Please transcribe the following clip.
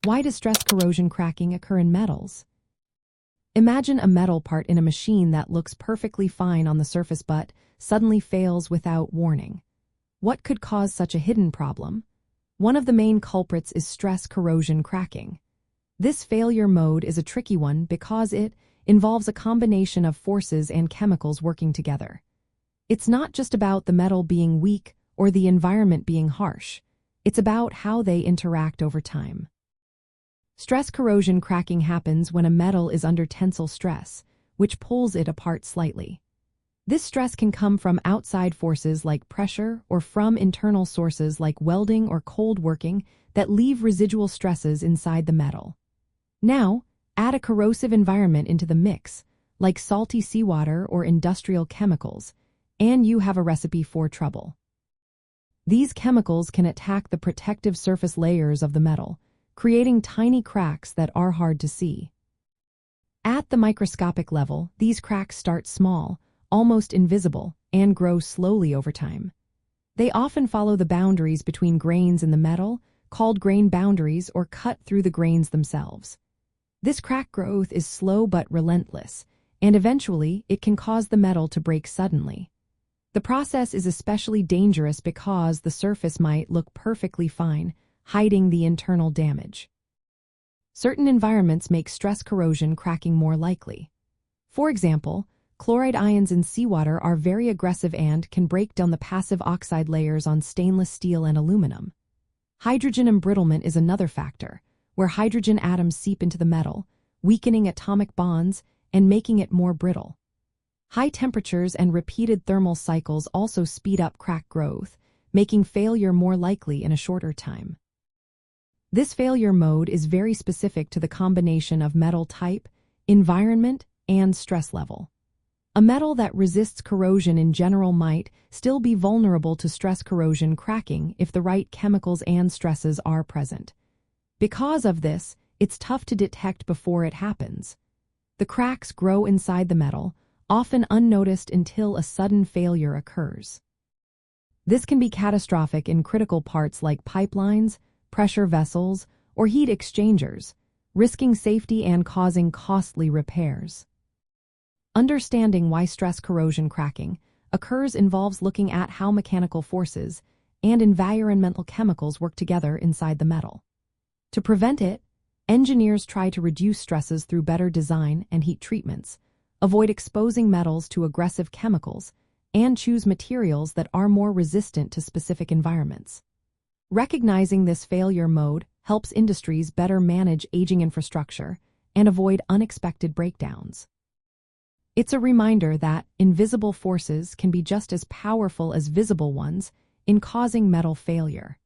Why does stress corrosion cracking occur in metals? Imagine a metal part in a machine that looks perfectly fine on the surface but suddenly fails without warning. What could cause such a hidden problem? One of the main culprits is stress corrosion cracking. This failure mode is a tricky one because it involves a combination of forces and chemicals working together. It's not just about the metal being weak or the environment being harsh. It's about how they interact over time. Stress corrosion cracking happens when a metal is under tensile stress, which pulls it apart slightly. This stress can come from outside forces like pressure or from internal sources like welding or cold working that leave residual stresses inside the metal. Now, add a corrosive environment into the mix, like salty seawater or industrial chemicals, and you have a recipe for trouble. These chemicals can attack the protective surface layers of the metal, creating tiny cracks that are hard to see. At the microscopic level, these cracks start small, almost invisible, and grow slowly over time. They often follow the boundaries between grains in the metal, called grain boundaries, or cut through the grains themselves. This crack growth is slow but relentless, and eventually it can cause the metal to break suddenly. The process is especially dangerous because the surface might look perfectly fine, hiding the internal damage. Certain environments make stress corrosion cracking more likely. For example, chloride ions in seawater are very aggressive and can break down the passive oxide layers on stainless steel and aluminum. Hydrogen embrittlement is another factor, where hydrogen atoms seep into the metal, weakening atomic bonds and making it more brittle. High temperatures and repeated thermal cycles also speed up crack growth, making failure more likely in a shorter time. This failure mode is very specific to the combination of metal type, environment, and stress level. A metal that resists corrosion in general might still be vulnerable to stress corrosion cracking if the right chemicals and stresses are present. Because of this, it's tough to detect before it happens. The cracks grow inside the metal, often unnoticed until a sudden failure occurs. This can be catastrophic in critical parts like pipelines, pressure vessels, or heat exchangers, risking safety and causing costly repairs. Understanding why stress corrosion cracking occurs involves looking at how mechanical forces and environmental chemicals work together inside the metal. To prevent it, engineers try to reduce stresses through better design and heat treatments, avoid exposing metals to aggressive chemicals, and choose materials that are more resistant to specific environments. Recognizing this failure mode helps industries better manage aging infrastructure and avoid unexpected breakdowns. It's a reminder that invisible forces can be just as powerful as visible ones in causing metal failure.